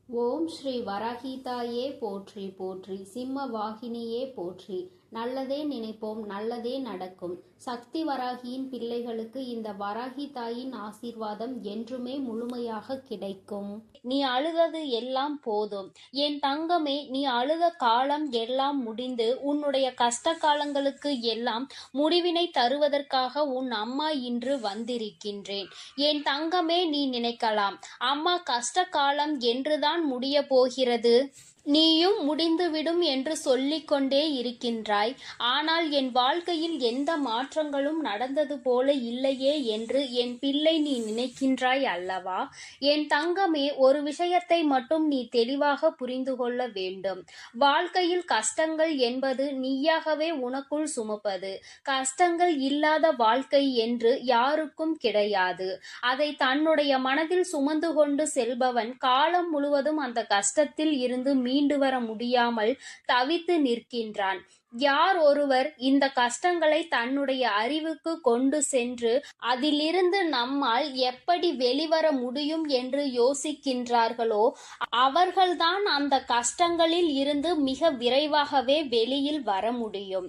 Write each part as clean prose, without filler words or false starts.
ஓம் ஸ்ரீ வராகிதாயே போற்றி போற்றி, சிம்ம வாகினியே போற்றி. நல்லதே நினைப்போம், நல்லதே நடக்கும். சக்தி வராகியின் பிள்ளைகளுக்கு இந்த வராகி தாயின் ஆசீர்வாதம் என்றுமே முழுமையாக கிடைக்கும். நீ அழுதது எல்லாம் போதும் என் தங்கமே. நீ அழுத காலம் எல்லாம் முடிந்து உன்னுடைய கஷ்ட காலங்களுக்கு எல்லாம் முடிவினை தருவதற்காக உன் அம்மா இன்று வந்திருக்கின்றேன். என் தங்கமே, நீ நினைக்கலாம், அம்மா கஷ்ட காலம் என்றுதான் முடிய போகிறது, நீயும் முடிந்துவிடும் என்று சொல்லிக்கொண்டே இருக்கின்றாய். ஆனால் என் வாழ்க்கையில் எந்த மாற்றங்களும் நடந்தது போல இல்லையே என்று என் பிள்ளை நீ நினைக்கின்றாய் அல்லவா? என் தங்கமே, ஒரு விஷயத்தை மட்டும் நீ தெளிவாக புரிந்து கொள்ள வேண்டும். வாழ்க்கையில் கஷ்டங்கள் என்பது நீயாகவே உனக்குள் சுமப்பது. கஷ்டங்கள் இல்லாத வாழ்க்கை என்று யாருக்கும் கிடையாது. அதை தன்னுடைய மனதில் சுமந்து கொண்டு செல்பவன் காலம் முழுவதும் அந்த கஷ்டத்தில் இருந்து மீண்டு வர முடியாமல் தவித்து நிற்கின்றான். யார் ஒருவர் இந்த கஷ்டங்களை தன்னுடைய அறிவுக்கு கொண்டு சென்று அதிலிருந்து நம்மால் எப்படி வெளிவர முடியும் என்று யோசிக்கின்றார்களோ அவர்கள்தான் அந்த கஷ்டங்களில் இருந்து மிக விரைவாகவே வெளியில் வர முடியும்.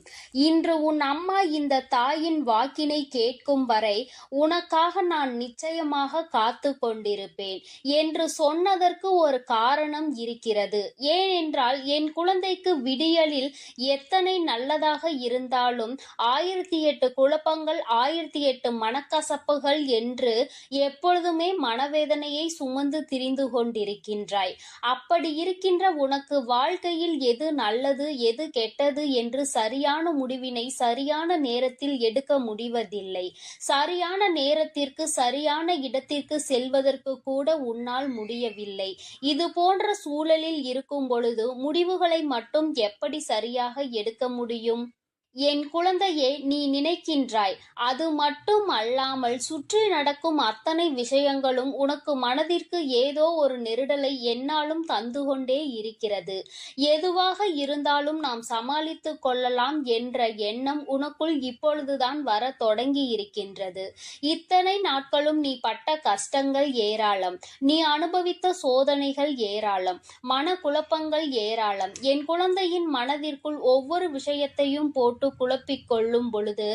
இன்று உன் அம்மா இந்த தாயின் வாக்கினை கேட்கும் வரை உனக்காக நான் நிச்சயமாக காத்து கொண்டிருப்பேன் என்று சொன்னதற்கு ஒரு காரணம் இருக்கிறது. ஏனென்றால் என் குழந்தைக்கு விடியலில் எத்தனை நல்லதாக இருந்தாலும் 1008 குழப்பங்கள், 1008 மனக்கசப்புகள் என்று எப்பொழுதுமே மனவேதனையை சுமந்து திரிந்து கொண்டிருக்கின்றாய். அப்படி இருக்கின்ற உனக்கு வாழ்க்கையில் எது நல்லது எது கெட்டது என்று சரியான முடிவினை சரியான நேரத்தில் எடுக்க முடிவதில்லை. சரியான நேரத்திற்கு சரியான இடத்திற்கு செல்வதற்கு கூட உன்னால் முடியவில்லை. இது போன்ற சூழலில் இருக்கும் பொழுது முடிவுகளை மட்டும் எப்படி சரியாக எடுக்க முடியும்? என் குழந்தையே, நீ நினைக்கின்றாய், அது மட்டும் அல்லாமல் சுற்றி நடக்கும் அத்தனை விஷயங்களும் உனக்கு மனதிற்கு ஏதோ ஒரு நெருடலை என்னாலும் தந்து கொண்டே இருக்கிறது. எதுவாக இருந்தாலும் நாம் சமாளித்து கொள்ளலாம் என்ற எண்ணம் உனக்குள் இப்பொழுதுதான் வர தொடங்கி இருக்கின்றது. இத்தனை நாட்களும் நீ பட்ட கஷ்டங்கள் ஏராளம், நீ அனுபவித்த சோதனைகள் ஏராளம், மன குழப்பங்கள் ஏராளம். என் குழந்தையின் மனதிற்குள் ஒவ்வொரு விஷயத்தையும் போட்டு குழப்பிக் கொள்ளும் பொழுது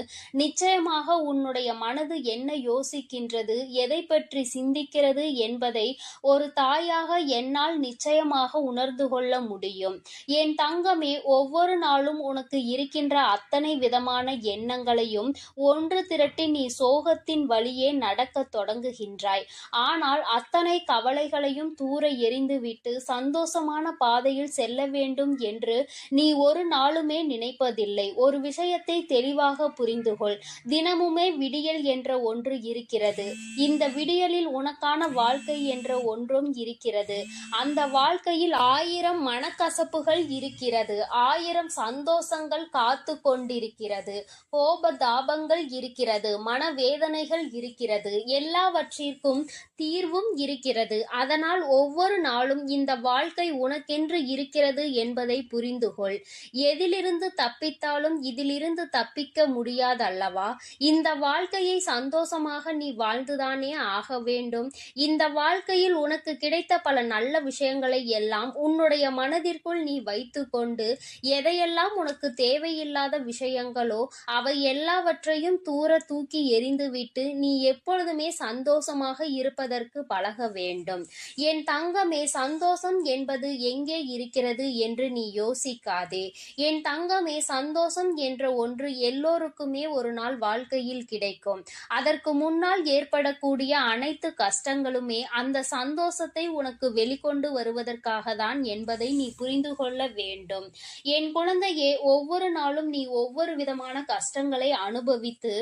நிச்சயமாக உன்னுடைய மனது என்ன யோசிக்கின்றது, எதை பற்றி சிந்திக்கிறது என்பதை ஒரு தாயாக என்னால் நிச்சயமாக உணர்ந்து கொள்ள முடியும். என் தங்கமே, ஒவ்வொரு நாளும் உனக்கு இருக்கின்ற அத்தனை விதமான எண்ணங்களையும் ஒன்று திரட்டி நீ சோகத்தின் வழியே நடக்க தொடங்குகின்றாய். ஆனால் அத்தனை கவலைகளையும் தூர எறிந்துவிட்டு சந்தோஷமான பாதையில் செல்ல வேண்டும் என்று நீ ஒரு நாளுமே நினைப்பதில்லை. ஒரு விஷயத்தை தெளிவாக புரிந்துகொள். தினமுமே விடியல் என்ற ஒன்று இருக்கிறது. இந்த விடியலில் உனக்கான வாழ்க்கை என்ற ஒன்றும் இருக்கிறது. அந்த வாழ்க்கையில் 1000 மனக்கசப்புகள் இருக்கிறது, 1000 சந்தோஷங்கள் காத்து கொண்டிருக்கிறது, கோப தாபங்கள் இருக்கிறது, மனவேதனைகள் இருக்கிறது, எல்லாவற்றிற்கும் தீர்வும் இருக்கிறது. அதனால் ஒவ்வொரு நாளும் இந்த வாழ்க்கை உனக்கென்று இருக்கிறது என்பதை புரிந்துகொள். எதிலிருந்து தப்பித்தாலும் இதிலிருந்து தப்பிக்க முடியாதல்லவா? இந்த வாழ்க்கையை சந்தோஷமாக நீ வாழ்ந்துதானே ஆக வேண்டும். இந்த வாழ்க்கையில் உனக்கு கிடைத்த பல நல்ல விஷயங்களை எல்லாம் உன்னுடைய மனதிற்குள் நீ வைத்து கொண்டு எதையெல்லாம் உனக்கு தேவையில்லாத விஷயங்களோ அவை எல்லாவற்றையும் தூர தூக்கி எறிந்துவிட்டு நீ எப்பொழுதுமே சந்தோஷமாக இருப்பதற்கு பழக வேண்டும். என் தங்கமே, சந்தோஷம் என்பது எங்கே இருக்கிறது என்று நீ யோசிக்காதே. என் தங்கமே, சந்தோஷம் என்ற ஒன்று எல்லோருக்குமே ஒரு நாள் வாழ்க்கையில் கிடைக்கும். அதற்கு முன்னால் ஏற்படக்கூடிய அனைத்து கஷ்டங்களுமே அந்த சந்தோஷத்தை உனக்கு வெளிக்கொண்டு வருவதற்காக தான் என்பதை நீ புரிந்து கொள்ள வேண்டும். என் குழந்தையே, ஒவ்வொரு நாளும் நீ ஒவ்வொரு விதமான கஷ்டங்களை அனுபவித்து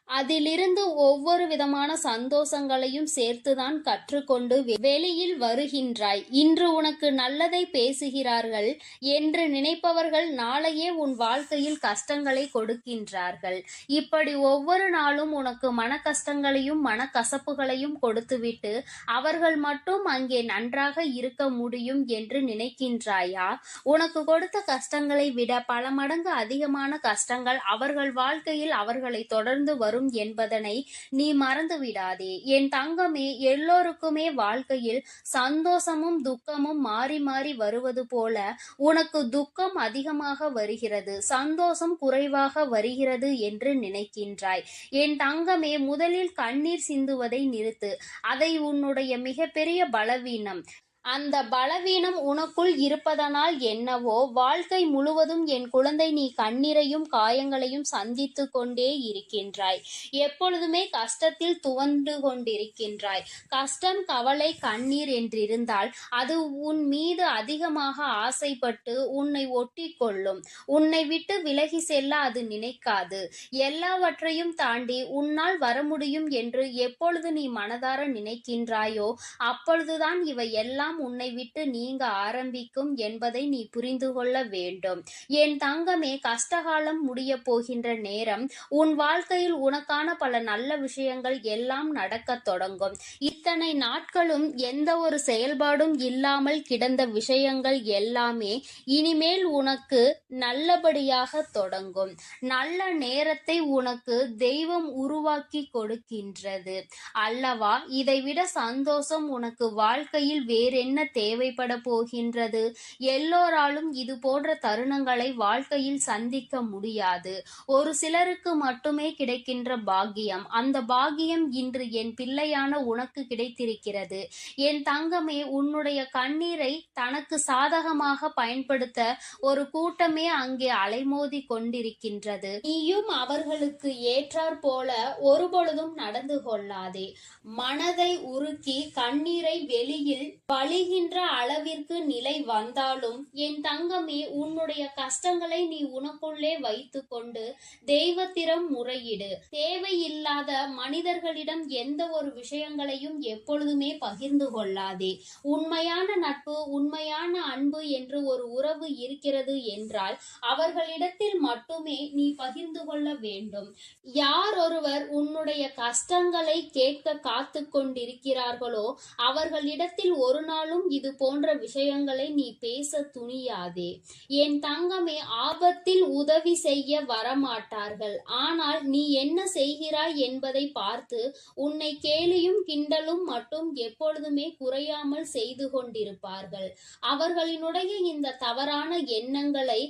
அதிலிருந்து ஒவ்வொரு விதமான சந்தோஷங்களையும் சேர்த்துதான் கற்றுக்கொண்டு வெளியில் வருகின்றாய். இன்று உனக்கு நல்லதை பேசுகிறார்கள் என்று நினைப்பவர்கள் நாளையே உன் வாழ்க்கையில் கஷ்டங்களை கொடுக்கின்றார்கள். இப்படி ஒவ்வொரு நாளும் உனக்கு மன கஷ்டங்களையும் மனக்கசப்புகளையும் கொடுத்துவிட்டு அவர்கள் மட்டும் அங்கே நன்றாக இருக்க முடியும் என்று நினைக்கின்றாயா? உனக்கு கொடுத்த கஷ்டங்களை விட பல மடங்கு அதிகமான கஷ்டங்கள் அவர்கள் வாழ்க்கையில் அவர்களை தொடர்ந்து வரும் வரும் என்பதனை நீ மறந்து விடாதே. என் தங்கமே, எல்லோருக்குமே வாழ்க்கையில் சந்தோஷமும் துக்கமும் மாறி மாறி வருவது போல உனக்கு துக்கம் அதிகமாக வருகிறது, சந்தோஷம் குறைவாக வருகிறது என்று நினைக்கின்றாய். என் தங்கமே, முதலில் கண்ணீர் சிந்துவதை நிறுத்து. அதை உன்னுடைய மிகப்பெரிய பலவீனம். அந்த பலவீனம் உனக்குள் இருப்பதனால் என்னவோ வாழ்க்கை முழுவதும் என் குழந்தை நீ கண்ணீரையும் காயங்களையும் சந்தித்து கொண்டே இருக்கின்றாய். எப்பொழுதுமே கஷ்டத்தில் துவண்டு கொண்டிருக்கின்றாய். கஷ்டம், கவலை, கண்ணீர் என்றிருந்தால் அது உன் மீது அதிகமாக ஆசைப்பட்டு உன்னை ஒட்டி கொள்ளும். உன்னை விட்டு விலகி செல்ல அது நினைக்காது. எல்லாவற்றையும் தாண்டி உன்னால் வர முடியும் என்று எப்பொழுது நீ மனதார நினைக்கின்றாயோ அப்பொழுதுதான் இவை எல்லாம் உன்னை விட்டு நீங்க ஆரம்பிக்கும் என்பதை நீ புரிந்து கொள்ள வேண்டும். என் தங்கமே, கஷ்டகாலம் முடிய போகின்ற நேரம். உன் வாழ்க்கையில் உனக்கான பல நல்ல விஷயங்கள் எல்லாம் நடக்க தொடங்கும். இத்தனை நாட்களும் எந்த ஒரு செயல்பாடும் இல்லாமல் கிடந்த விஷயங்கள் எல்லாமே இனிமேல் உனக்கு நல்லபடியாக தொடங்கும். நல்ல நேரத்தை உனக்கு தெய்வம் உருவாக்கி கொடுக்கின்றது அல்லவா? இதைவிட சந்தோஷம் உனக்கு வாழ்க்கையில் வேறென்ன தேவைப்பட போகின்றது? எல்லோராலும் இது போன்ற தருணங்களை வாழ்க்கையில் சந்திக்க முடியாது. ஒரு சிலருக்கு மட்டுமே கிடைக்கின்ற பாக்கியம். அந்த பாக்கியம் இன்று என் பிள்ளையான உனக்கு கிடைத்திருக்கிறது. என் தங்கமே, உன்னுடைய கண்ணீரை தனக்கு சாதகமாக பயன்படுத்த ஒரு கூட்டமே அங்கே அலைமோதி கொண்டிருக்கின்றது. நீயும் அவர்களுக்கு ஏற்றாற் போல ஒருபொழுதும் நடந்து கொள்ளாதே. மனதை உருக்கி கண்ணீரை வெளியில் வழிகின்ற அளவிற்கு நிலை வந்தாலும் என் தங்கமே, உன்னுடைய கஷ்டங்களை நீ உனக்குள்ளே வைத்து கொண்டு தெய்வத்திடம் முறையிடு. தேவையில்லாத மனிதர்களிடம் எந்த ஒரு விஷயங்களையும் எப்பொழுதுமே பகிர்ந்து கொள்ளாதே. உண்மையான நட்பு, உண்மையான அன்பு என்று ஒரு உறவு இருக்கிறது என்றால் அவர்களிடத்தில் மட்டுமே நீ பகிர்ந்து கொள்ள வேண்டும். யார் ஒருவர் உன்னுடைய கஷ்டங்களை கேட்க காத்து கொண்டிருக்கிறார்களோ அவர்களிடத்தில் ஒரு நாளும் இது போன்ற விஷயங்களை நீ பேச துணியாதே. என் தங்கமே, ஆபத்தில் உதவி செய்ய வரமாட்டார்கள். ஆனால் நீ என்ன செய்கிறாய் என்பதை பார்த்து உன்னை கேலியும் கிண்டலும் மட்டும் எப்பொழுதுமே குறையாமல் செய்து கொண்டிருப்பார்கள். அவர்களினுடைய இந்த தவறான எண்ணங்களை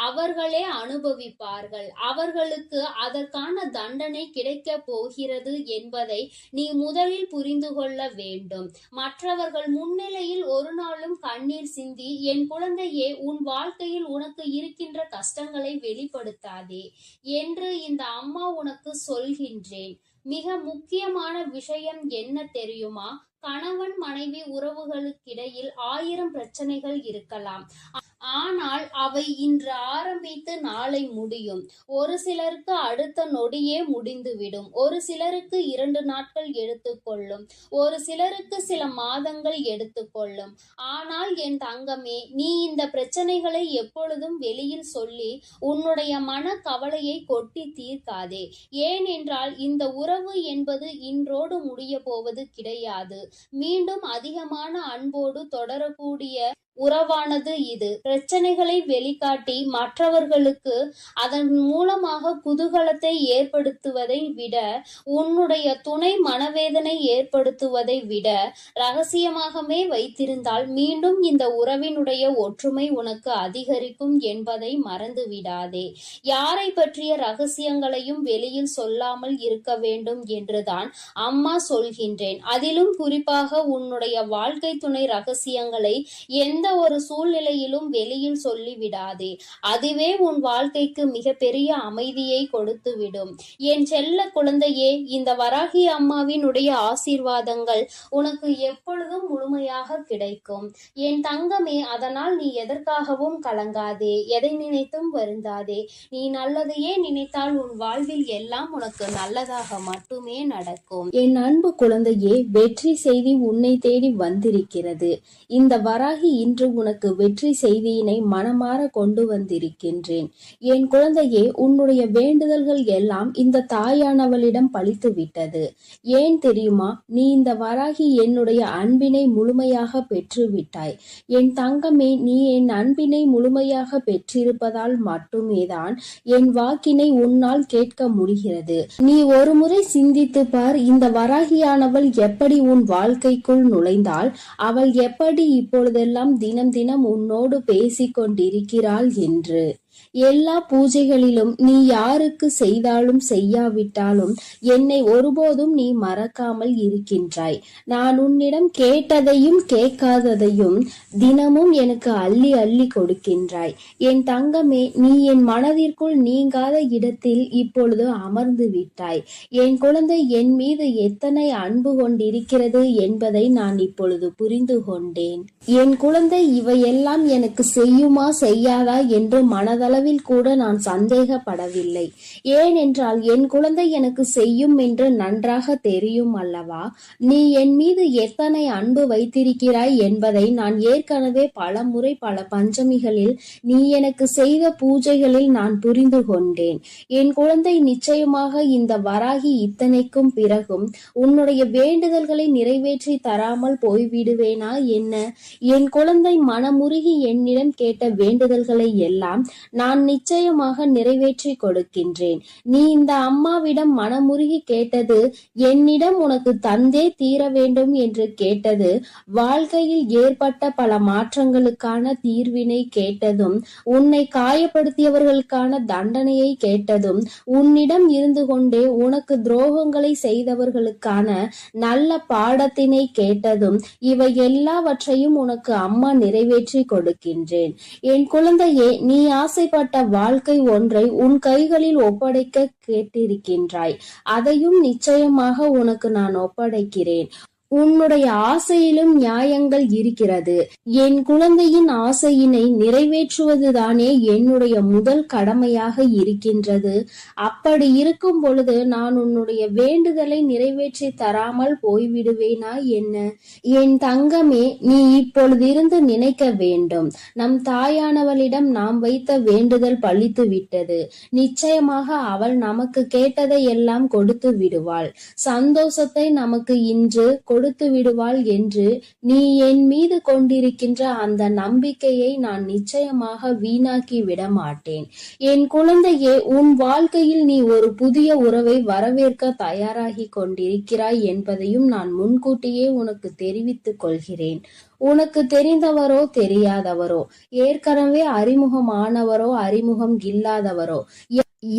அவர்களே அனுபவிப்பார்கள். அவர்களுக்கு அதற்கான தண்டனை கிடைக்க போகிறது என்பதை நீ முதலில் புரிந்து கொள்ள வேண்டும். மற்றவர்கள் முன்னிலையில் ஒரு நாளும் கண்ணீர் சிந்தி என் குழந்தையே, உன் வாழ்க்கையில் உனக்கு இருக்கின்ற கஷ்டங்களை வெளிப்படுத்தாதே என்று இந்த அம்மா உனக்கு சொல்கின்றேன். மிக முக்கியமான விஷயம் என்ன தெரியுமா? கணவன் மனைவி உறவுகளுக்கிடையில் 1000 பிரச்சனைகள் இருக்கலாம். ஆனால் அவை இன்று ஆரம்பித்து நாளை முடியும். ஒரு சிலருக்கு அடுத்த நொடியே முடிந்துவிடும். ஒரு சிலருக்கு 2 நாட்கள் எடுத்துக்கொள்ளும். ஒரு சிலருக்கு சில மாதங்கள் எடுத்துக்கொள்ளும். ஆனால் என் தங்கமே, நீ இந்த பிரச்சனைகளை எப்பொழுதும் வெளியில் சொல்லி உன்னுடைய மன கவலையை கொட்டி தீர்க்காதே. ஏனென்றால் இந்த உறவு என்பது இன்றோடு முடிய போவது கிடையாது. மீண்டும் அதிகமான அன்போடு தொடரக்கூடிய உறவானது இது. பிரச்சனைகளை வெளிக்காட்டி மற்றவர்களுக்கு அதன் மூலமாக குதூகலத்தை ஏற்படுத்துவதை விட, உன்னுடைய துணை மனவேதனை ஏற்படுத்துவதை விட ரகசியமாகவே வைத்திருந்தால் மீண்டும் இந்த உறவினுடைய ஒற்றுமை உனக்கு அதிகரிக்கும் என்பதை மறந்து விடாதே. யாரை பற்றிய ரகசியங்களையும் வெளியில் சொல்லாமல் இருக்க வேண்டும் என்றுதான் அம்மா சொல்கின்றேன். அதிலும் குறிப்பாக உன்னுடைய வாழ்க்கை துணை ரகசியங்களை எந்த ஒரு சூழ்நிலையிலும் வெளியில் சொல்லிவிடாதே. அதுவே உன் வாழ்க்கைக்கு மிகப்பெரிய அமைதியை கொடுத்துவிடும். என் செல்ல குழந்தையே, இந்த வராகி அம்மாவினுடைய ஆசீர்வாதங்கள் உனக்கு எப்பொழுதும் முழுமையாக கிடைக்கும். என் தங்கமே, அதனால் நீ எதற்காகவும் கலங்காதே, எதை நினைத்தும் வருந்தாதே. நீ நல்லதையே நினைத்தால் உன் வாழ்வில் எல்லாம் உனக்கு நல்லதாக மட்டுமே நடக்கும். என் அன்பு குழந்தையே, வெற்றி செய்தி உன்னை தேடி வந்திருக்கிறது. இந்த வராகி இன்று உனக்கு வெற்றி செய்தி செய்தியினை மனமாற கொண்டு வந்திருக்கின்றேன். என் குழந்தையே, உன்னுடைய வேண்டுதல்கள் எல்லாம் இந்த தாயானவளிடம் பலித்து விட்டது. ஏன் தெரியுமா? நீ இந்த வராகி என்னுடைய அன்பினை முழுமையாக பெற்று விட்டாய். என் தங்கமே, நீ என் அன்பினை முழுமையாக பெற்றிருப்பதால் மட்டுமேதான் என் வாக்கினை உன்னால் கேட்க முடிகிறது. நீ ஒரு முறை சிந்தித்து பார், இந்த வராகியானவள் எப்படி உன் வாழ்க்கைக்குள் நுழைந்தாள், அவள் எப்படி இப்பொழுதெல்லாம் தினம் தினம் உன்னோடு பேசிக் கொண்டிருக்கிறாள் என்று. எல்லா பூஜைகளிலும் நீ யாருக்கு செய்தாலும் செய்யாவிட்டாலும் என்னை ஒருபோதும் நீ மறக்காமல் இருக்கின்றாய். நான் உன்னிடம் கேட்டதையும் கேட்காததையும் தினமும் எனக்கு அள்ளி அள்ளி கொடுக்கின்றாய். என் தங்கமே, நீ என் மனதிற்குள் நீங்காத இடத்தில் இப்பொழுது அமர்ந்து விட்டாய். என் குழந்தை என் மீது எத்தனை அன்பு கொண்டிருக்கிறது என்பதை நான் இப்பொழுது புரிந்து கொண்டேன். என் குழந்தை இவையெல்லாம் எனக்கு செய்யுமா செய்யாதா என்று மனதளவில் கூட நான் சந்தேகப்படவில்லை. ஏனென்றால் என் குழந்தை எனக்கு செய்யும் என்று நன்றாக தெரியும் அல்லவா? நீ என் மீது எத்தனை அன்பு வைத்திருக்கிறாய் என்பதை நான் ஏற்கனவே பல முறை பல பஞ்சமிகளில் நீ எனக்கு செய்த பூஜைகளில் நான் புரிந்து கொண்டேன். என் குழந்தை, நிச்சயமாக இந்த வராகி இத்தனைக்கும் பிறகும் உன்னுடைய வேண்டுதல்களை நிறைவேற்றி தராமல் போய்விடுவேனா என்ன? என் குழந்தை, மனமுருகி என்னிடம் கேட்ட வேண்டுதல்களை எல்லாம் நான் நிச்சயமாக நிறைவேற்றி கொடுக்கின்றேன். நீ இந்த அம்மாவிடம் மனமுருகி கேட்டது, என்னிடம் உனக்கு தந்தே தீர வேண்டும் என்று கேட்டது, வாழ்க்கையில் ஏற்பட்ட பல மாற்றங்களுக்கான தீர்வினை கேட்டதும், உன்னை காயப்படுத்தியவர்களுக்கான தண்டனையை கேட்டதும், உன்னிடம் இருந்து கொண்டே உனக்கு துரோகங்களை செய்தவர்களுக்கான நல்ல பாடத்தினை கேட்டதும், இவை எல்லாவற்றையும் உனக்கு அம்மா நிறைவேற்றி கொடுக்கின்றேன். என் குழந்தையே, நீ ஆசைப்பட்ட வாழ்க்கை ஒன்றை உன் கைகளில் ஒப்படைக்க கேட்டிருக்கின்றாய். அதையும் நிச்சயமாக உனக்கு நான் ஒப்படைக்கிறேன். உன்னுடைய ஆசையிலும் நியாயங்கள் இருக்கிறது. என் குழந்தையின் ஆசையினை நிறைவேற்றுவதுதானே என்னுடைய முதல் கடமையாக இருக்கின்றது. அப்படி இருக்கும் பொழுது நான் உன்னுடைய வேண்டுதலை நிறைவேற்றி தராமல் போய்விடுவேனா என்ன? என் தங்கமே, நீ இப்பொழுதிருந்து நினைக்க வேண்டும், நம் தாயானவளிடம் நாம் வைத்த வேண்டுதல் பலித்து விட்டது. நிச்சயமாக அவள் நமக்கு கேட்டதை எல்லாம் கொடுத்து விடுவாள். சந்தோஷத்தை நமக்கு இன்று கொடுத்து விடுவாள் என்று நீ என் மீது கொண்டிருக்கின்ற அந்த நம்பிக்கையை நான் நிச்சயமாக வீணாக்கி விட மாட்டேன். என் குழந்தையே, உன் வாழ்க்கையில் நீ ஒரு புதிய உறவை வரவேற்க தயாராகி கொண்டிருக்கிறாய் என்பதையும் நான் முன்கூட்டியே உனக்கு தெரிவித்துக் கொள்கிறேன். உனக்கு தெரிந்தவரோ தெரியாதவரோ, ஏற்கனவே அறிமுகமானவரோ அறிமுகம் இல்லாதவரோ,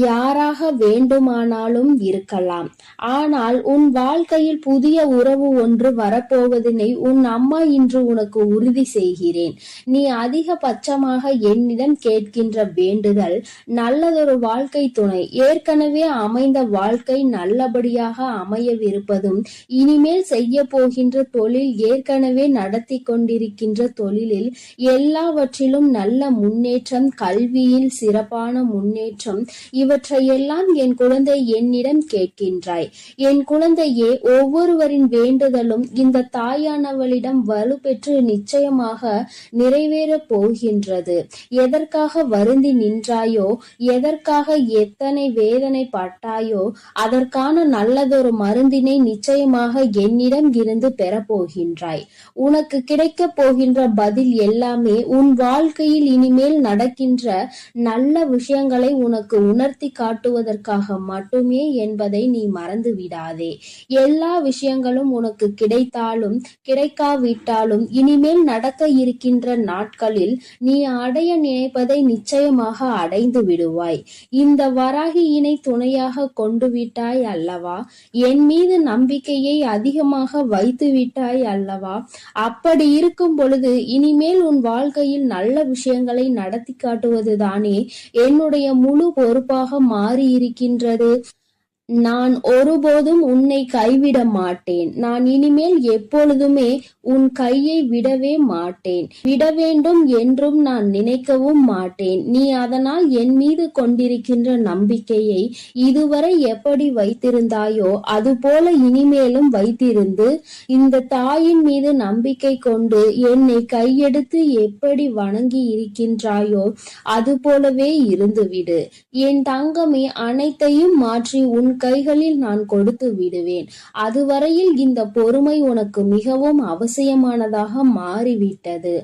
யாராக வேண்டுமானாலும் இருக்கலாம். ஆனால் உன் வாழ்க்கையில் புதிய உறவு ஒன்று வரப்போவதனை உன் அம்மா இன்று உனக்கு உறுதி செய்கிறேன். நீ அதிகபட்சமாக என்னிடம் கேட்கின்ற வேண்டுதல் நல்லதொரு வாழ்க்கை துணை, ஏற்கனவே அமைந்த வாழ்க்கை நல்லபடியாக அமையவிருப்பதும், இனிமேல் செய்ய போகின்ற தொழில், ஏற்கனவே நடத்தி கொண்டிருக்கின்ற தொழிலில் எல்லாவற்றிலும் நல்ல முன்னேற்றம், கல்வியில் சிறப்பான முன்னேற்றம், இவற்றையெல்லாம் என் குழந்தை என்னிடம் கேட்கின்றாய். என் குழந்தையே, ஒவ்வொருவரின் வேண்டுதலும் இந்த தாயானவளிடம் வலுப்பெற்று நிச்சயமாக நிறைவேறப் போகின்றது. எதற்காக வருந்தி நின்றாயோ, எதற்காக எத்தனை வேதனை பட்டாயோ, அதற்கான நல்லதொரு மருந்தினை நிச்சயமாக என்னிடம் இருந்து பெறப்போகின்றாய். உனக்கு கிடைக்க போகின்ற பதில் எல்லாமே உன் வாழ்க்கையில் இனிமேல் நடக்கின்ற நல்ல விஷயங்களை உனக்கு உணர்த்தி காட்டுவதற்காக மட்டுமே என்பதை நீ மறந்து விடாதே. எல்லா விஷயங்களும் உனக்கு கிடைத்தாலும் கிடைக்காவிட்டாலும் இனிமேல் நடக்க இருக்கின்ற நாட்களில் நீ அடைய நினைப்பதை நிச்சயமாக அடைந்து விடுவாய். இந்த வராகியினை துணையாக கொண்டு விட்டாய் அல்லவா? என் மீது நம்பிக்கையை அதிகமாக வைத்து விட்டாய் அல்லவா? அப்படி இருக்கும் பொழுது இனிமேல் உன் வாழ்க்கையில் நல்ல விஷயங்களை நடத்தி காட்டுவதுதானே என்னுடைய முழு பொறுப்பாக மாறி இருக்கின்றது. நான் ஒருபோதும் உன்னை கைவிட மாட்டேன். நான் இனிமேல் எப்பொழுதுமே உன் கையை விடவே மாட்டேன். விட வேண்டும் என்றும் நான் நினைக்கவும் மாட்டேன். நீ அதனால் என் மீது கொண்டிருக்கின்ற நம்பிக்கையை இதுவரை எப்படி வைத்திருந்தாயோ அதுபோல இனிமேலும் வைத்திருந்து இந்த தாயின் மீது நம்பிக்கை கொண்டு என்னை கையெடுத்து எப்படி வணங்கி இருக்கின்றாயோ அது போலவே இருந்துவிடு. என் தங்கமே, அனைத்தையும் மாற்றி உன் கைகளில் நான் கொடுத்து விடுவேன். அதுவரையில் இந்த பொறுமை உனக்கு மிகவும் அவசியமானதாக மாறிவிட்டது.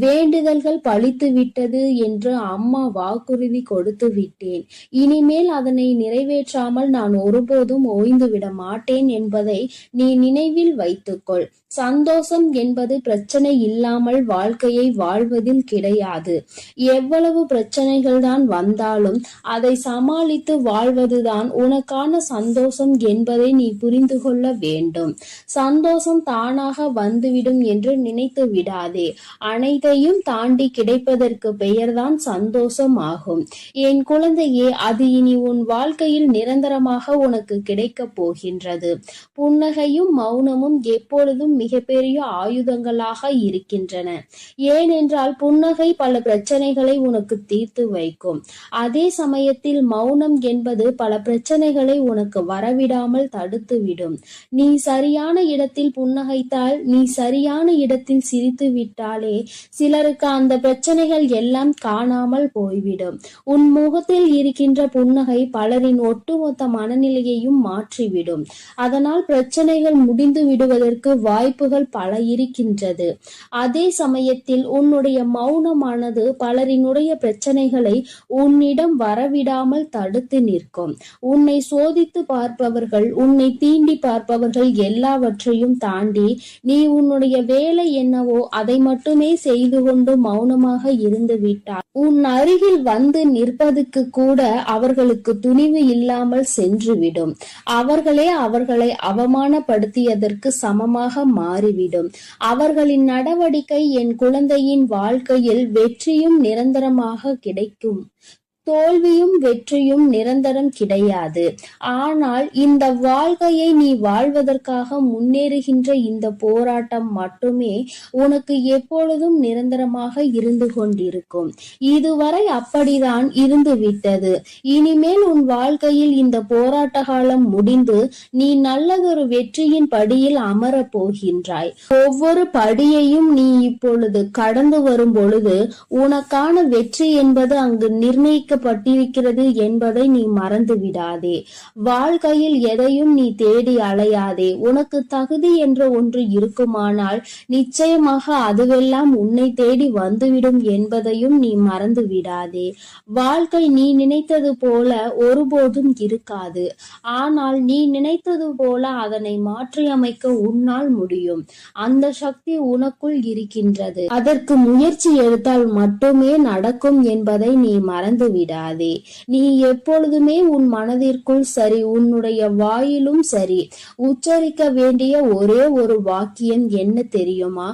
வேண்டுதல்கள் பலித்து விட்டது என்று அம்மா வாக்குறுதி கொடுத்து விட்டேன். இனிமேல் அதனை நிறைவேற்றாமல் நான் ஒருபோதும் ஓய்ந்து விட மாட்டேன் என்பதை நீ நினைவில் வைத்துக்கொள். சந்தோஷம் என்பது பிரச்சனை இல்லாமல் வாழ்க்கையை வாழ்வதில் கிடையாது. எவ்வளவு பிரச்சனைகள் தான் வந்தாலும் அதை சமாளித்து வாழ்வதுதான் உனக்கான சந்தோஷம் என்பதை நீ புரிந்து கொள்ள வேண்டும். சந்தோஷம் தானாக வந்துவிடும் என்று நினைத்து விடாதே. அனைத்தையும் தாண்டி கிடைப்பதற்கு பெயர்தான் சந்தோஷம் ஆகும். என் குழந்தையே, அது இனி உன் வாழ்க்கையில் நிரந்தரமாக உனக்கு கிடைக்கப் போகின்றது. புன்னகையும் மௌனமும் எப்பொழுதும் மிகப்பெரிய ஆயுதங்களாக இருக்கின்றன. ஏனென்றால் புன்னகை பல பிரச்சனைகளை உனக்கு தீர்த்து வைக்கும். அதே சமயத்தில் மௌனம் என்பது பல பிரச்சனைகளை உனக்கு வரவிடாமல் தடுத்துவிடும். நீ சரியான இடத்தில் புன்னகைத்தால், நீ சரியான இடத்தில் சிரித்து விட்டாலே சிலருக்கு அந்த பிரச்சனைகள் எல்லாம் காணாமல் போய்விடும். உன் முகத்தில் இருக்கின்ற புன்னகை பலரின் ஒட்டுமொத்த மனநிலையையும் மாற்றிவிடும். அதனால் பிரச்சனைகள் முடிந்து விடுவதற்கு வாய்ப்புகள் பல இருக்கின்றது. அதே சமயத்தில் உன்னுடைய மௌனமானது பலரினுடைய பிரச்சனைகளை உன்னிடம் வரவிடாமல் தடுத்து நிற்கும். உன்னை சோதித்து பார்ப்பவர்கள், உன்னை தீண்டி பார்ப்பவர்கள் எல்லாவற்றையும் தாண்டி நீ உன்னுடைய வேலை என்னவோ அதை மட்டுமே செய்து கொண்டு மௌனமாக இருந்து விட்டால் உன் அருகில் வந்து நிற்பதுக்கு கூட அவர்களுக்கு துணிவு இல்லாமல் சென்றுவிடும். அவர்களை அவமானப்படுத்தியதற்கு சமமாக மாறிவிடும். அவர்களின் நடவடிக்கை என் குழந்தையின் வாழ்க்கையில் வெற்றியும் நிரந்தரமாக கிடைக்கும். தோல்வியும் வெற்றியும் நிரந்தரம் கிடையாது. ஆனால் இந்த வாழ்க்கையை நீ வாழ்வதற்காக முன்னேறுகின்ற இந்த போராட்டம் மட்டுமே உனக்கு எப்பொழுதும் நிரந்தரமாக இருந்து கொண்டிருக்கும். இதுவரை அப்படிதான் இருந்து விட்டது. இனிமேல் உன் வாழ்க்கையில் இந்த போராட்ட காலம் முடிந்து நீ நல்லதொரு வெற்றியின் படியில் அமரப் போகின்றாய். ஒவ்வொரு படியையும் நீ இப்பொழுது கடந்து வரும் பொழுது உனக்கான வெற்றி என்பது அங்கு நிர்ணயிக்க பட்டிருக்கிறது என்பதை நீ மறந்து விடாதே. வாழ்க்கையில் எதையும் நீ தேடி அலையாதே. உனக்கு தகுதி என்ற ஒன்று இருக்குமானால் நிச்சயமாக அதுவெல்லாம் உன்னை தேடி வந்துவிடும் என்பதையும் நீ மறந்து விடாதே. வாழ்க்கை நீ நினைத்தது போல ஒருபோதும் இருக்காது. ஆனால் நீ நினைத்தது போல அதனை மாற்றியமைக்க உன்னால் முடியும். அந்த சக்தி உனக்குள் இருக்கின்றது. அதற்கு முயற்சி எடுத்தால் மட்டுமே நடக்கும் என்பதை நீ மறந்து விடாதே. நீ எப்பொழுதுமே உன் மனதிற்குள் சரி, உன்னுடைய வாயிலும் சரி, உச்சரிக்க வேண்டிய ஒரே ஒரு வாக்கியம் என்ன தெரியுமா?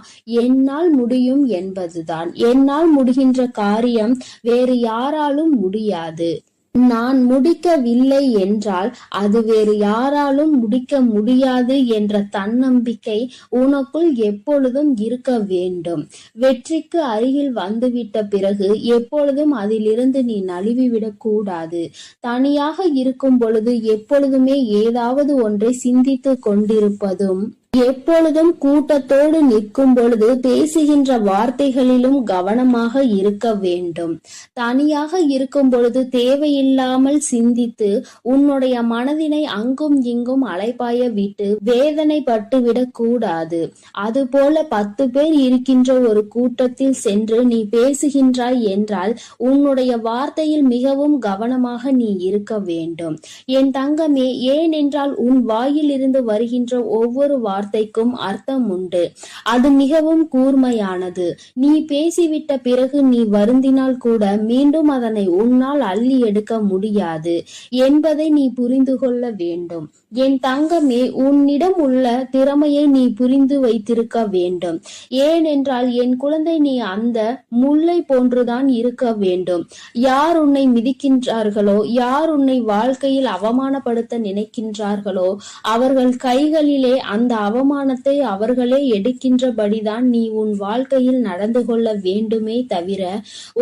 என்னால் முடியும் என்பதுதான். என்னால் முடிகின்ற காரியம் வேறு யாராலும் முடியாது. நான் முடிக்கவில்லை என்றால் அது வேறு யாராலும் முடிக்க முடியாது என்ற தன்னம்பிக்கை உனக்குள் எப்பொழுதும் இருக்க வேண்டும். வெற்றிக்கு அருகில் வந்துவிட்ட பிறகு எப்பொழுதும் அதிலிருந்து நீ நழுவிவிடக் கூடாது. தனியாக இருக்கும் பொழுது எப்பொழுதுமே ஏதாவது ஒன்றை சிந்தித்து கொண்டிருப்பதும், எப்பொழுதும் கூட்டத்தோடு நிற்கும் பொழுது பேசுகின்ற வார்த்தைகளிலும் கவனமாக இருக்க வேண்டும். தனியாக இருக்கும் பொழுது தேவையில்லாமல் சிந்தித்து உன்னுடைய மனதினை அங்கும் இங்கும் அலைபாய விட்டு வேதனை பட்டுவிடக் கூடாது. அதுபோல 10 பேர் இருக்கின்ற ஒரு கூட்டத்தில் சென்று நீ பேசுகின்றாய் என்றால் உன்னுடைய வார்த்தையில் மிகவும் கவனமாக நீ இருக்க வேண்டும். என் தங்கமே, ஏனென்றால் உன் வாயில் இருந்து வருகின்ற ஒவ்வொரு வார்த்தைக்கும் அர்த்தம் உண்டு. அது மிகவும் கூர்மையானது. நீ பேசிவிட்ட பிறகு நீ வருந்தினால் கூட மீண்டும் அதனை உன்னால் அள்ளி எடுக்க முடியாது என்பதை நீ புரிந்து கொள்ள வேண்டும். என் தங்கமே, உன்னிடம் உள்ள திறமையை நீ புரிந்து வைத்திருக்க வேண்டும். ஏனென்றால் என் குழந்தை, நீ அந்த முல்லை போன்றுதான் இருக்க வேண்டும். யார் உன்னை மிதிக்கின்றார்களோ, யார் உன்னை வாழ்க்கையில் அவமானப்படுத்த நினைக்கின்றார்களோ, அவர்கள் கைகளிலே அந்த அவமானத்தை அவர்களே எடுக்கின்றபடிதான் நீ உன் வாழ்க்கையில் நடந்து கொள்ள வேண்டுமே தவிர,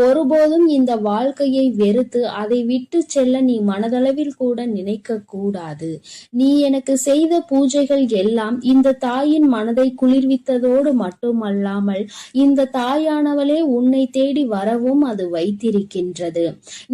ஒருபோதும் இந்த வாழ்க்கையை வெறுத்து அதை விட்டு செல்ல நீ மனதளவில் கூட நினைக்க கூடாது. நீ எனக்கு செய்த பூஜைகள் எல்லாம் இந்த தாயின் மனதை குளிர்வித்ததோடு மட்டுமல்லாமல் இந்த தாயானவளே உன்னை தேடி வரவும் அது வைத்திருக்கின்றது.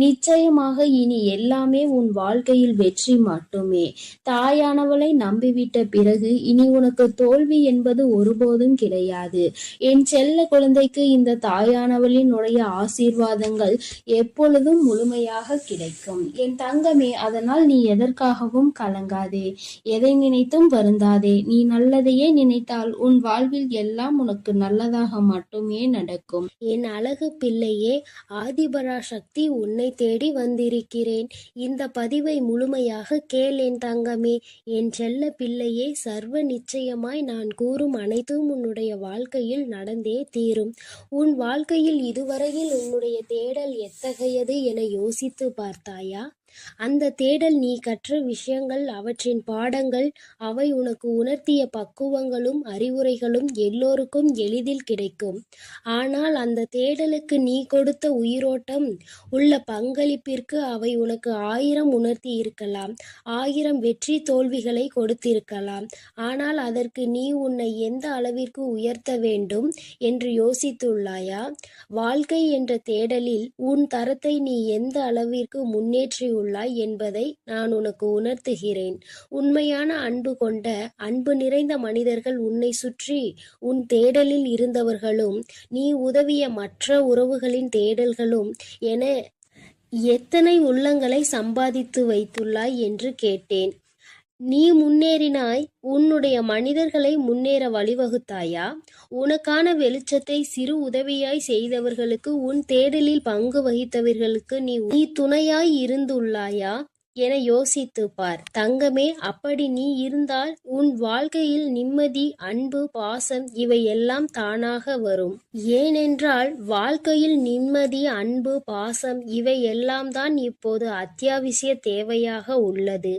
நிச்சயமாக இனி எல்லாமே உன் வாழ்க்கையில் வெற்றி மட்டுமே. தாயானவளை நம்பிவிட்ட பிறகு இனி உனக்கு தோல்வி என்பது ஒருபோதும் கிடையாது. என் செல்ல குழந்தைக்கு இந்த தாயானவளினுடைய ஆசீர்வாதங்கள் எப்பொழுதும் முழுமையாக கிடைக்கும். என் தங்கமே, அதனால் நீ எதற்காகவும் கலங்காதே, எதை நினைத்தும் வருந்தாதே. நீ நல்லதையே நினைத்தால் உன் வாழ்வில் எல்லாம் உனக்கு நல்லதாக மட்டுமே நடக்கும். என் அழகு பிள்ளையே, ஆதிபராசக்தி உன்னை தேடி வந்திருக்கிறேன். இந்த பதிவை முழுமையாக கேள் என் தங்கமே. என் செல்ல பிள்ளையே, சர்வ நிச்சயமாய் நான் கூறும் அனைத்தும் உன்னுடைய வாழ்க்கையில் நடந்தே தீரும். உன் வாழ்க்கையில் இதுவரையில் உன்னுடைய தேடல் எத்தகையது என யோசித்து பார்த்தாயா? அந்த தேடல் நீ கற்ற விஷயங்கள், அவற்றின் பாடங்கள், அவை உனக்கு உணர்த்திய பக்குவங்களும் அறிவுரைகளும் எல்லோருக்கும் எளிதில் கிடைக்கும். ஆனால் அந்த தேடலுக்கு நீ கொடுத்த உயிரோட்டம் உள்ள பங்களிப்பிற்கு அவை உனக்கு 1000 உணர்த்தி இருக்கலாம், 1000 வெற்றி தோல்விகளை கொடுத்திருக்கலாம். ஆனால் அதற்கு நீ உன்னை எந்த அளவிற்கு உயர்த்த வேண்டும் என்று யோசித்துள்ளாயா? வாழ்க்கை என்ற தேடலில் உன் தரத்தை நீ எந்த அளவிற்கு முன்னேற்றியுள்ளாய் என்பதை நான் உனக்கு உணர்த்துகிறேன். உண்மையான அன்பு கொண்ட, அன்பு நிறைந்த மனிதர்கள் உன்னை சுற்றி உன் தேடலில் இருந்தவர்களும், நீ உதவிய மற்ற உறவுகளின் தேடல்களும் என எத்தனை உள்ளங்களை சம்பாதித்து வைத்துள்ளாய் என்று கேட்டேன். நீ முன்னேறினாய். உன்னுடைய மனிதர்களை முன்னேற வழிவகுத்தாயா? உனக்கான வெளிச்சத்தை சிறு உதவியாய் செய்தவர்களுக்கு, உன் தேடலில் பங்கு வகித்தவர்களுக்கு நீ துணையாய் இருந்துள்ளாயா என யோசித்து பார் தங்கமே. அப்படி நீ இருந்தால் உன் வாழ்க்கையில் நிம்மதி, அன்பு, பாசம் இவை எல்லாம் தானாக வரும். ஏனென்றால் வாழ்க்கையில் நிம்மதி, அன்பு, பாசம் இவை எல்லாம் தான் இப்போது அத்தியாவசிய தேவையாக உள்ளது.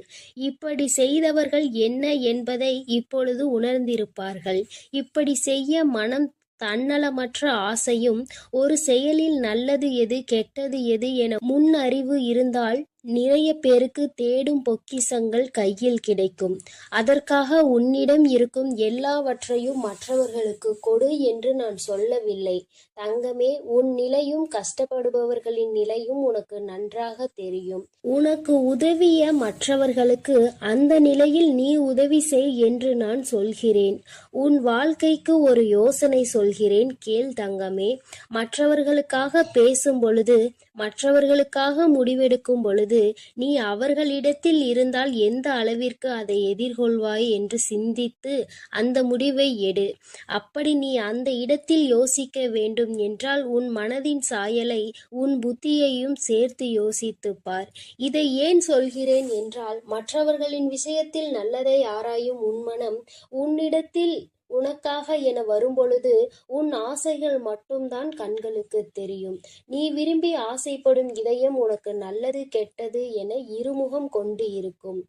இப்படி செய்தவர்கள் என்ன என்பதை இப்பொழுது உணர்ந்திருப்பார்கள். இப்படி செய்ய மனம் தன்னலமற்ற ஆசையும், ஒரு செயலில் நல்லது எது கெட்டது எது என முன் அறிவு இருந்தால் நிறைய பேருக்கு தேடும் பொக்கிஷங்கள் கையில் கிடைக்கும். அதற்காக உன்னிடம் இருக்கும் எல்லாவற்றையும் மற்றவர்களுக்கு கொடு என்று நான் சொல்லவில்லை தங்கமே. உன் நிலையும் கஷ்டப்படுபவர்களின் நிலையும் உனக்கு நன்றாக தெரியும். உனக்கு உதவிய மற்றவர்களுக்கு அந்த நிலையில் நீ உதவி செய் என்று நான் சொல்கிறேன். உன் வாழ்க்கைக்கு ஒரு யோசனை சொல்கிறேன், கேள் தங்கமே. மற்றவர்களுக்காக பேசும் பொழுது, மற்றவர்களுக்காக முடிவெடுக்கும் பொழுது நீ அவர்களிடத்தில் இருந்தால் எந்த அளவிற்கு அதை எதிர்கொள்வாய் என்று சிந்தித்து அந்த முடிவை எடு. அப்படி நீ அந்த இடத்தில் யோசிக்க வேண்டும் என்றால் உன் மனதின் சாயலை, உன் புத்தியையும் சேர்த்து யோசித்துப் பார். இதை ஏன் சொல்கிறேன் என்றால், மற்றவர்களின் விஷயத்தில் நல்லதை ஆராயும் உன் மனம் உன்னிடத்தில் உனக்காக என வரும்பொழுது உன் ஆசைகள் மட்டும்தான் கண்களுக்கு தெரியும். நீ விரும்பி ஆசைப்படும் இதயம் உனக்கு நல்லது கெட்டது என இருமுகம் கொண்டு இருக்கும்.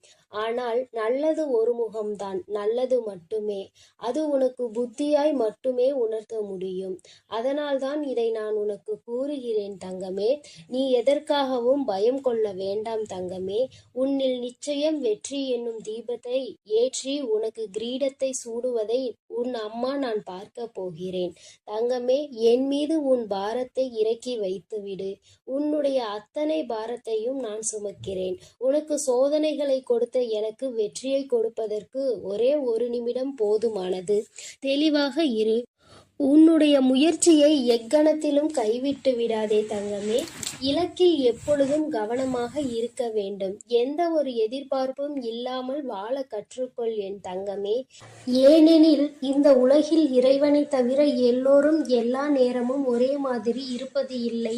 ஆனால் நல்லது ஒரு முகம்தான், நல்லது மட்டுமே. அது உனக்கு புத்தியாய் மட்டுமே உணர்த்த முடியும். அதனால்தான் இதை நான் உனக்கு கூறுகிறேன் தங்கமே. நீ எதற்காகவும் பயம் கொள்ள வேண்டாம் தங்கமே. உன்னில் நிச்சயம் வெற்றி என்னும் தீபத்தை ஏற்றி உனக்கு கிரீடத்தை சூடுவதை உன் அம்மா நான் பார்க்க போகிறேன் தங்கமே. என் மீது உன் பாரத்தை இறக்கி வைத்துவிடு. உன்னுடைய அத்தனை பாரத்தையும் நான் சுமக்கிறேன். உனக்கு சோதனைகளை கொடுத்த எனக்கு வெற்றியை கொடுப்பதற்கு ஒரே 1 நிமிடம் போதுமானது. தெளிவாக இரு. உன்னுடைய முயற்சியை எக்கணத்திலும் கைவிட்டு விடாதே தங்கமே. இலக்கில் எப்பொழுதும் கவனமாக இருக்க வேண்டும். எந்த ஒரு எதிர்பார்ப்பும் இல்லாமல் வாழ கற்றுக்கொள் என் தங்கமே. ஏனெனில் இந்த உலகில் இறைவனை தவிர எல்லோரும் எல்லா நேரமும் ஒரே மாதிரி இருப்பது இல்லை.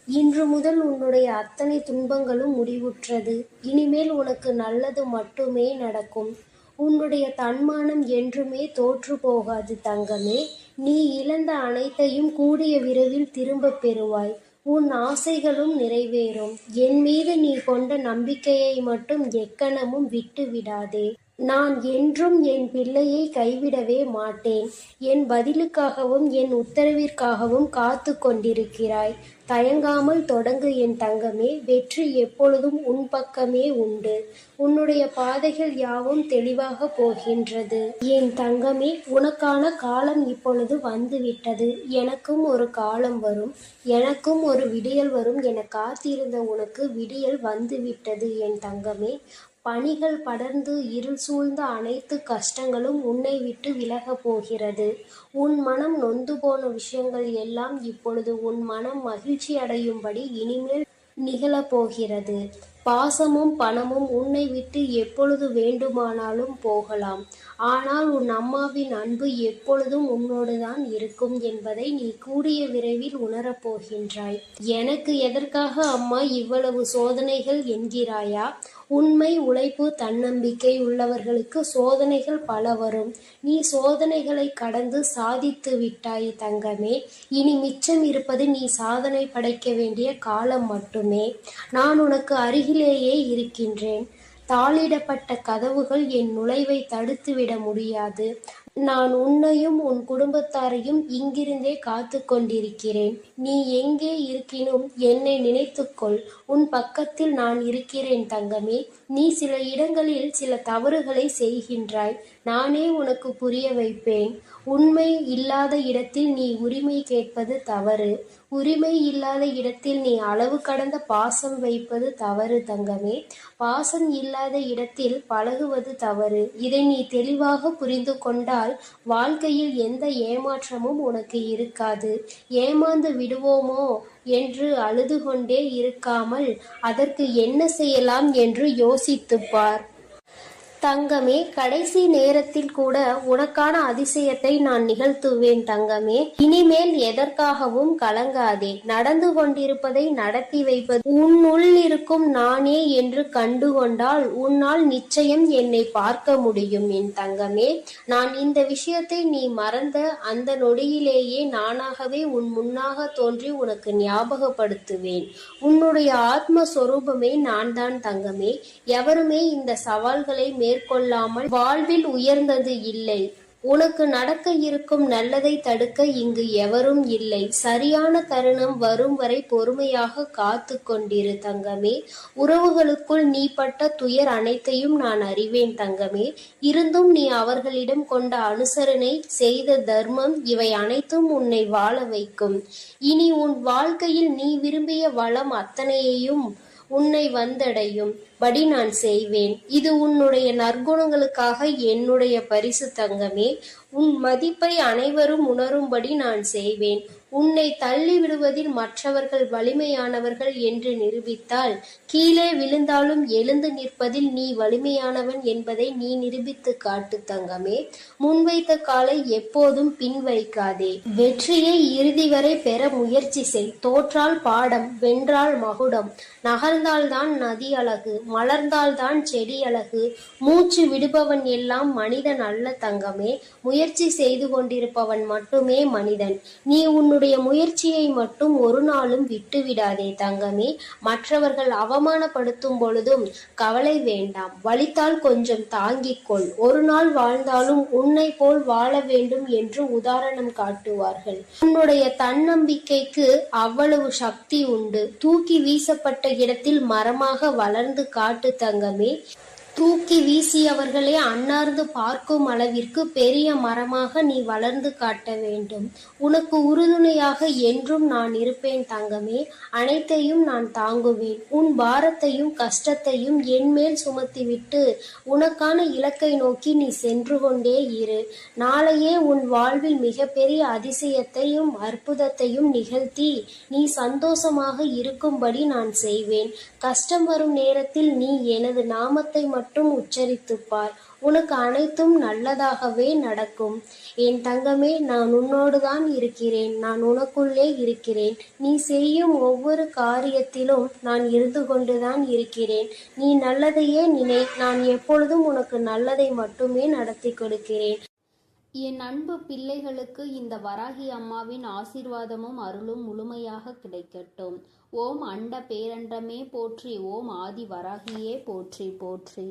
இன்று முதல் உன்னுடைய அத்தனை துன்பங்களும் முடிவுற்றது. இனிமேல் உனக்கு நல்லது மட்டுமே நடக்கும். உன்னுடைய தன்மானம் என்றுமே தோற்று போகாது தங்கமே. நீ இழந்த அனைத்தையும் கூடிய விரைவில் திரும்பப் பெறுவாய். உன் ஆசைகளும் நிறைவேறும். என் மீது நீ கொண்ட நம்பிக்கையை மட்டும் எக்கணமும் விட்டு விடாதே. நான் என்றும் என் பிள்ளையை கைவிடவே மாட்டேன். என் பதிலுக்காகவும் என் உத்தரவிற்காகவும் காத்து கொண்டிருக்கிறாய். தயங்காமல் தொடங்கு என் தங்கமே. வெற்றி எப்பொழுதும் உன் பக்கமே உண்டு. உன்னுடைய பாதைகள் யாவும் தெளிவாக போகின்றது. என் தங்கமே, உனக்கான காலம் இப்பொழுது வந்துவிட்டது. எனக்கும் ஒரு காலம் வரும், எனக்கும் ஒரு விடியல் வரும் என காத்திருந்த உனக்கு விடியல் வந்துவிட்டது என் தங்கமே. பனிகள் படர்ந்து இருள் சூழ்ந்த அனைத்து கஷ்டங்களும் உன்னை விட்டு விலகப் போகிறது. உன் மனம் நொந்து போன விஷயங்கள் எல்லாம் இப்பொழுது உன் மனம் மகிழ்ச்சி அடையும்படி இனிமேல் நிகழப்போகிறது. பாசமும் பணமும் உன்னை விட்டு எப்பொழுது வேண்டுமானாலும் போகலாம். ஆனால் உன் அம்மாவின் அன்பு எப்பொழுதும் உன்னோடுதான் இருக்கும் என்பதை நீ கூடிய விரைவில் உணரப்போகின்றாய். எனக்கு எதற்காக அம்மா இவ்வளவு சோதனைகள் என்கிறாயா? உண்மை, உழைப்பு, தன்னம்பிக்கை உள்ளவர்களுக்கு சோதனைகள் பல வரும். நீ சோதனைகளை கடந்து சாதித்து விட்டாய் தங்கமே. இனி மிச்சம் இருப்பது நீ சாதனை படைக்க வேண்டிய காலம் மட்டுமே. நான் உனக்கு அருகிலேயே இருக்கின்றேன். தாளிடப்பட்ட கதவுகள் என் நுழைவை தடுத்துவிட முடியாது. நான் உன்னையும் உன் குடும்பத்தாரையும் இங்கிருந்தே காத்து கொண்டிருக்கிறேன். நீ எங்கே இருக்கினும் என்னை நினைத்துக்கொள். உன் பக்கத்தில் நான் இருக்கிறேன் தங்கமே. நீ சில இடங்களில் சில தவறுகளை செய்கின்றாய். நானே உனக்கு புரிய வைப்பேன். உண்மை இல்லாத இடத்தில் நீ உரிமை கேட்பது தவறு. உரிமை இல்லாத இடத்தில் நீ அளவு கடந்த பாசம் வைப்பது தவறு தங்கமே. பாசம் இல்லாத இடத்தில் பழகுவது தவறு. இதை நீ தெளிவாக புரிந்து கொண்டால் வாழ்க்கையில் எந்த ஏமாற்றமும் உனக்கு இருக்காது. ஏமாந்து விடுவோமோ என்று அழுது கொண்டே இருக்காமல் அதற்கு என்ன செய்யலாம் என்று யோசித்துப் பார். தங்கமே, கடைசி நேரத்தில் கூட உனக்கான அதிசயத்தை நான் நிகழ்த்துவேன் தங்கமே. இனிமேல் எதற்காகவும் கலங்காதே. நடந்து கொண்டிருப்பதை நடத்தி வைப்பது உன்னுள் இருக்கும் நானே என்று கண்டுகொண்டால் உன்னால் நிச்சயம் என்னை பார்க்க முடியும் என் தங்கமே. நான் இந்த விஷயத்தை நீ மறந்த அந்த நொடியிலேயே நானாகவே உன் முன்னாக தோன்றி உனக்கு ஞாபகப்படுத்துவேன். உன்னுடைய ஆத்மஸ்வரூபமே நான் தான் தங்கமே. எவருமே இந்த சவால்களை மேற்கொள்ளாமல் வாழ்வில் உயர்ந்தது இல்லை. உனக்கு நடக்க இருக்கும் நல்லதை தடுக்க இங்கு எவரும் இல்லை. சரியான தருணம் வரும் வரை பொறுமையாக காத்து கொண்டிரு தங்கமே. உறவுகளுக்குள் நீ பட்ட துயர் அனைத்தையும் நான் அறிவேன் தங்கமே. இருந்தும் நீ அவர்களிடம் கொண்ட அனுசரணை, செய்த தர்மம் இவை அனைத்தும் உன்னை வாழ வைக்கும். இனி உன் வாழ்க்கையில் நீ விரும்பிய வளம் அத்தனையையும் உன்னை வந்தடையும் படி நான் செய்வேன். இது உன்னுடைய நற்குணங்களுக்காக என்னுடைய பரிசு தங்கமே. உன் மதிப்பை அனைவரும் உணரும்படி நான் செய்வேன். உன்னை தள்ளி விடுவதில் மற்றவர்கள் வலிமையானவர்கள் என்று நிரூபித்தால், கீழே விழுந்தாலும் எழுந்து நிற்பதில் நீ வலிமையானவன் என்பதை நீ நிரூபித்து காட்டு தங்கமே. முன்வைத்த காலை எப்போதும் பின் வைக்காதே. வெற்றியை இறுதி வரை பெற முயற்சி செய். தோற்றால் பாடம், வென்றால் மகுடம். நகர்ந்தால்தான் நதி அழகு, மலர்ந்தால்தான் செடி அழகு. மூச்சு விடுபவன் எல்லாம் மனிதன் அல்ல தங்கமே. முயற்சி செய்து கொண்டிருப்பவன் மட்டுமே மனிதன். நீ உன்னுடைய முயற்சியை மட்டும் ஒரு நாளும் விட்டுவிடாதே தங்கமே. மற்றவர்கள் அவமானப்படுத்தும் பொழுதும் கவலை வேண்டாம். வலித்தால் கொஞ்சம் தாங்கிக்கொள். ஒரு நாள் வாழ்ந்தாலும் உன்னை போல் வாழ வேண்டும் என்று உதாரணம் காட்டுவார்கள். உன்னுடைய தன்னம்பிக்கைக்கு அவ்வளவு சக்தி உண்டு. தூக்கி வீசப்பட்ட இடத்தில் மரமாக வளர்ந்து காட்டு தங்கமே. தூக்கி வீசியவர்களே அன்னார்ந்து பார்க்கும் அளவிற்கு பெரிய மரமாக நீ வளர்ந்து காட்ட வேண்டும். உனக்கு உறுதுணையாக என்றும் நான் இருப்பேன் தங்கமே. அனைத்தையும் நான் தாங்குவேன். உன் பாரத்தையும் கஷ்டத்தையும் என்மேல் சுமத்திவிட்டு உனக்கான இலக்கை நோக்கி நீ சென்று கொண்டே இரு. நாளையே உன் வாழ்வில் மிகப்பெரிய அதிசயத்தையும் அற்புதத்தையும் நிகழ்த்தி நீ சந்தோஷமாக இருக்கும்படி நான் செய்வேன். கஷ்டம் வரும் நேரத்தில் நீ எனது நாமத்தை மட்டும் உச்சரித்துப் பார். உனக்கு அனைத்தும் நல்லதாகவே நடக்கும். என் தங்கமே, நான் உன்னோடு தான் இருக்கிறேன். நான் உனக்குள்ளே இருக்கிறேன். நீ செய்யும் ஒவ்வொரு காரியத்திலும் நான் இருந்து கொண்டுதான் இருக்கிறேன். நீ நல்லதையே நினை. நான் எப்பொழுதும் உனக்கு நல்லதை மட்டுமே நடத்தி கொடுக்கிறேன். என் அன்பு பிள்ளைகளுக்கு இந்த வராகி அம்மாவின் ஆசீர்வாதமும் அருளும் முழுமையாக கிடைக்கட்டும். ஓம் அண்ட பேரண்டமே போற்றி. ஓம் ஆதி வராகியே போற்றி போற்றி.